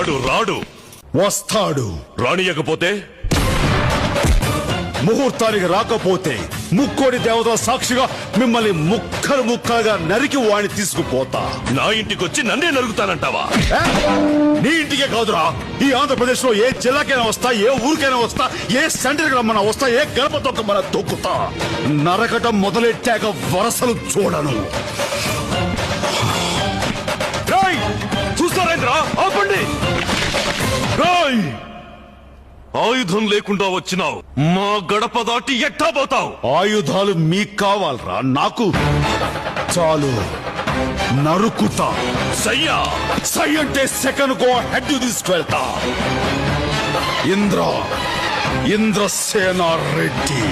వాడు రాడు. వస్తాడు. రానియకపోతే ముహూర్తానికి రాకపోతే ముక్కోడి దేవతల సాక్షిగా మిమ్మల్ని ముక్కలు ముక్కలుగా నరికి వాడిని తీసుకుపోతా. నా ఇంటికొచ్చి నన్నే నరుగుతానంటావా? నీ ఇంటికే కాదురా, ఈ ఆంధ్రప్రదేశ్ లో ఏ జిల్లాకైనా వస్తా, ఏ ఊరికైనా వస్తా, ఏ సెంటర్ రమ్మన్నా వస్తా, ఏ గడప తొక్కమన్నా తొక్కుతా. నరకటం మొదలెట్టాక వరసలు చూడను. చూస్తారేంద్రా, ఆపండి. ఆయుధం లేకుండా వచ్చినావు, మా గడప దాటి ఎట్టా పోతావు? ఆయుధాలు మీకు కావాలరా, నాకు చాలు. నరుకుతా. సయ్యా సై అంటే సెకండ్ కో హెడ్ తీసుకెళ్తా. ఇంద్రసేన రెడ్డి.